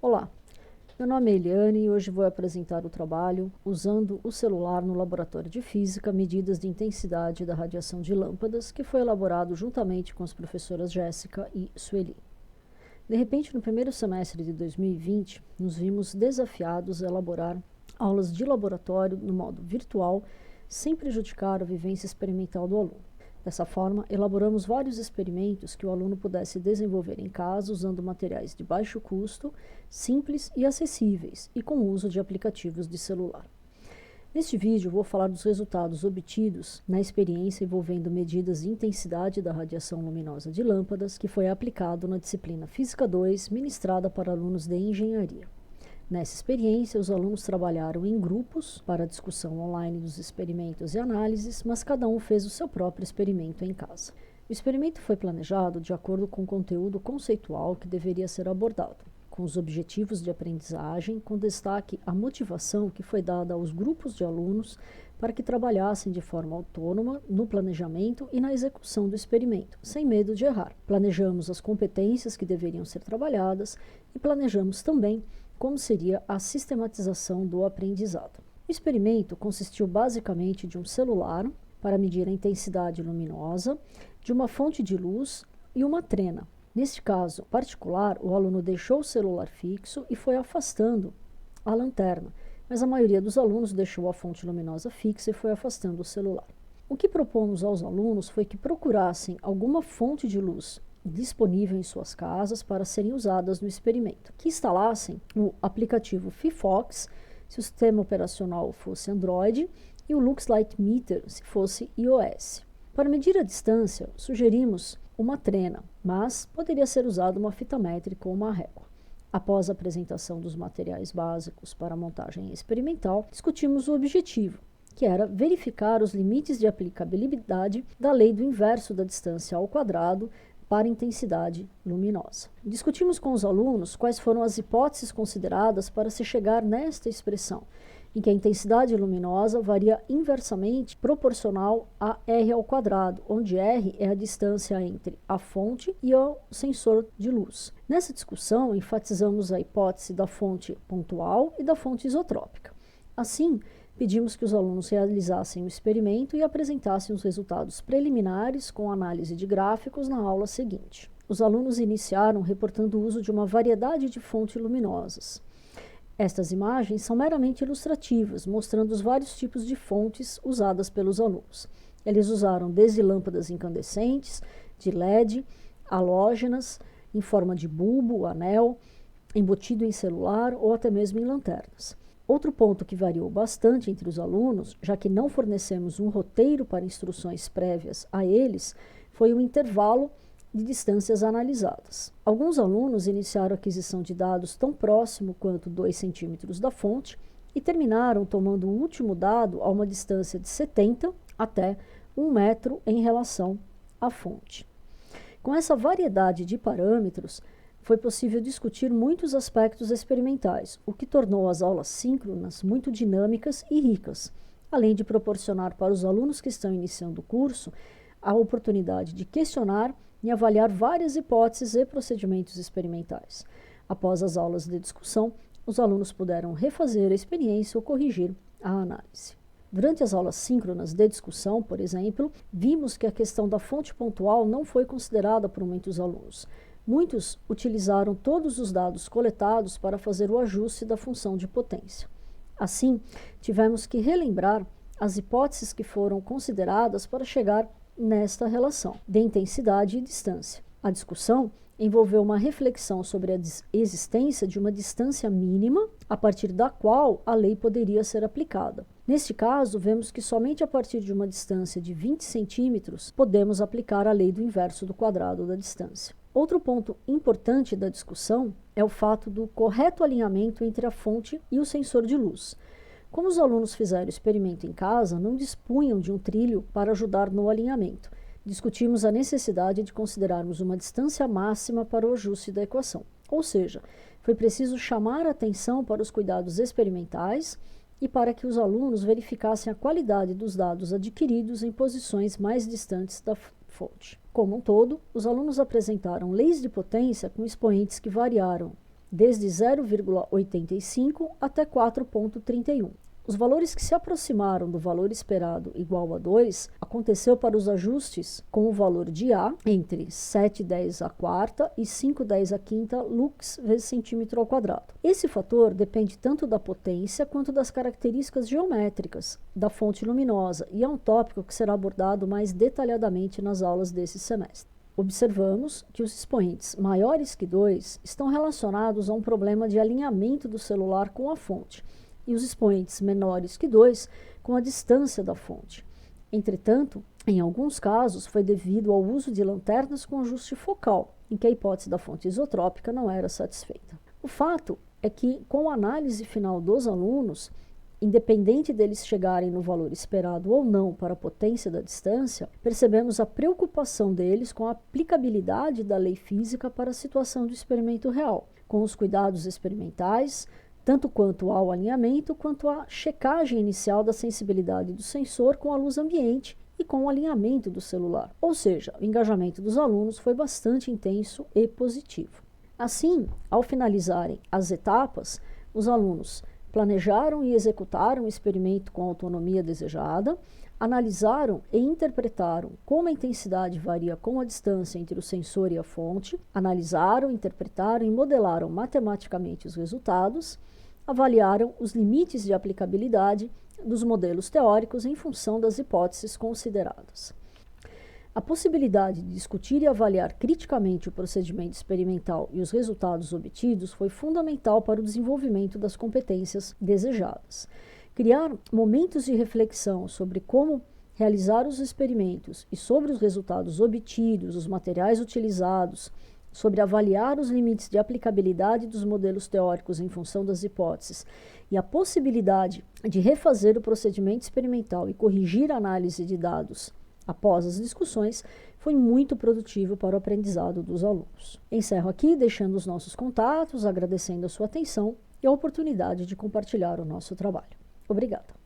Olá, meu nome é Eliane e hoje vou apresentar o trabalho usando o celular no Laboratório de Física, medidas de intensidade da radiação de lâmpadas, que foi elaborado juntamente com as professoras Jéssica e Sueli. De repente, no primeiro semestre de 2020, nos vimos desafiados a elaborar aulas de laboratório no modo virtual, sem prejudicar a vivência experimental do aluno. Dessa forma, elaboramos vários experimentos que o aluno pudesse desenvolver em casa usando materiais de baixo custo, simples e acessíveis, e com o uso de aplicativos de celular. Neste vídeo, vou falar dos resultados obtidos na experiência envolvendo medidas de intensidade da radiação luminosa de lâmpadas, que foi aplicado na disciplina Física 2, ministrada para alunos de engenharia. Nessa experiência, os alunos trabalharam em grupos para a discussão online dos experimentos e análises, mas cada um fez o seu próprio experimento em casa. O experimento foi planejado de acordo com o conteúdo conceitual que deveria ser abordado, com os objetivos de aprendizagem, com destaque à motivação que foi dada aos grupos de alunos para que trabalhassem de forma autônoma no planejamento e na execução do experimento, sem medo de errar. Planejamos as competências que deveriam ser trabalhadas e planejamos também como seria a sistematização do aprendizado. O experimento consistiu basicamente de um celular para medir a intensidade luminosa, de uma fonte de luz e uma trena. Neste caso particular, o aluno deixou o celular fixo e foi afastando a lanterna, mas a maioria dos alunos deixou a fonte luminosa fixa e foi afastando o celular. O que propomos aos alunos foi que procurassem alguma fonte de luz disponível em suas casas para serem usadas no experimento, que instalassem o aplicativo Fifox, se o sistema operacional fosse Android, e o Lux Light Meter, se fosse iOS. Para medir a distância, sugerimos uma trena, mas poderia ser usada uma fita métrica ou uma régua. Após a apresentação dos materiais básicos para a montagem experimental, discutimos o objetivo, que era verificar os limites de aplicabilidade da lei do inverso da distância ao quadrado para intensidade luminosa. Discutimos com os alunos quais foram as hipóteses consideradas para se chegar nesta expressão, em que a intensidade luminosa varia inversamente proporcional a R ao quadrado, onde R é a distância entre a fonte e o sensor de luz. Nessa discussão, enfatizamos a hipótese da fonte pontual e da fonte isotrópica. Assim, pedimos que os alunos realizassem o experimento e apresentassem os resultados preliminares com análise de gráficos na aula seguinte. Os alunos iniciaram reportando o uso de uma variedade de fontes luminosas. Estas imagens são meramente ilustrativas, mostrando os vários tipos de fontes usadas pelos alunos. Eles usaram desde lâmpadas incandescentes, de LED, halógenas, em forma de bulbo, anel, embutido em celular ou até mesmo em lanternas. Outro ponto que variou bastante entre os alunos, já que não fornecemos um roteiro para instruções prévias a eles, foi o intervalo de distâncias analisadas. Alguns alunos iniciaram a aquisição de dados tão próximo quanto 2 centímetros da fonte e terminaram tomando o último dado a uma distância de 70 até 1 metro em relação à fonte. Com essa variedade de parâmetros, foi possível discutir muitos aspectos experimentais, o que tornou as aulas síncronas muito dinâmicas e ricas, além de proporcionar para os alunos que estão iniciando o curso a oportunidade de questionar e avaliar várias hipóteses e procedimentos experimentais. Após as aulas de discussão, os alunos puderam refazer a experiência ou corrigir a análise. Durante as aulas síncronas de discussão, por exemplo, vimos que a questão da fonte pontual não foi considerada por muitos alunos. Muitos utilizaram todos os dados coletados para fazer o ajuste da função de potência. Assim, tivemos que relembrar as hipóteses que foram consideradas para chegar nesta relação de intensidade e distância. A discussão envolveu uma reflexão sobre a existência de uma distância mínima a partir da qual a lei poderia ser aplicada. Neste caso, vemos que somente a partir de uma distância de 20 centímetros podemos aplicar a lei do inverso do quadrado da distância. Outro ponto importante da discussão é o fato do correto alinhamento entre a fonte e o sensor de luz. Como os alunos fizeram o experimento em casa, não dispunham de um trilho para ajudar no alinhamento. Discutimos a necessidade de considerarmos uma distância máxima para o ajuste da equação. Ou seja, foi preciso chamar a atenção para os cuidados experimentais e para que os alunos verificassem a qualidade dos dados adquiridos em posições mais distantes da fonte. Como um todo, os alunos apresentaram leis de potência com expoentes que variaram desde 0,85 até 4,31. Os valores que se aproximaram do valor esperado igual a 2 aconteceu para os ajustes com o valor de A entre 7/10 à quarta e 5/10 à quinta lux vezes centímetro ao quadrado. Esse fator depende tanto da potência quanto das características geométricas da fonte luminosa e é um tópico que será abordado mais detalhadamente nas aulas desse semestre. Observamos que os expoentes maiores que 2 estão relacionados a um problema de alinhamento do celular com a fonte, e os expoentes menores que 2 com a distância da fonte. Entretanto, em alguns casos, foi devido ao uso de lanternas com ajuste focal, em que a hipótese da fonte isotrópica não era satisfeita. O fato é que, com a análise final dos alunos, independente deles chegarem no valor esperado ou não para a potência da distância, percebemos a preocupação deles com a aplicabilidade da lei física para a situação do experimento real, com os cuidados experimentais, tanto quanto ao alinhamento, quanto à checagem inicial da sensibilidade do sensor com a luz ambiente e com o alinhamento do celular. Ou seja, o engajamento dos alunos foi bastante intenso e positivo. Assim, ao finalizarem as etapas, os alunos planejaram e executaram o experimento com a autonomia desejada, analisaram e interpretaram como a intensidade varia com a distância entre o sensor e a fonte, analisaram, interpretaram e modelaram matematicamente os resultados, avaliaram os limites de aplicabilidade dos modelos teóricos em função das hipóteses consideradas. A possibilidade de discutir e avaliar criticamente o procedimento experimental e os resultados obtidos foi fundamental para o desenvolvimento das competências desejadas. Criar momentos de reflexão sobre como realizar os experimentos e sobre os resultados obtidos, os materiais utilizados, sobre avaliar os limites de aplicabilidade dos modelos teóricos em função das hipóteses e a possibilidade de refazer o procedimento experimental e corrigir a análise de dados após as discussões foi muito produtivo para o aprendizado dos alunos. Encerro aqui deixando os nossos contatos, agradecendo a sua atenção e a oportunidade de compartilhar o nosso trabalho. Obrigada.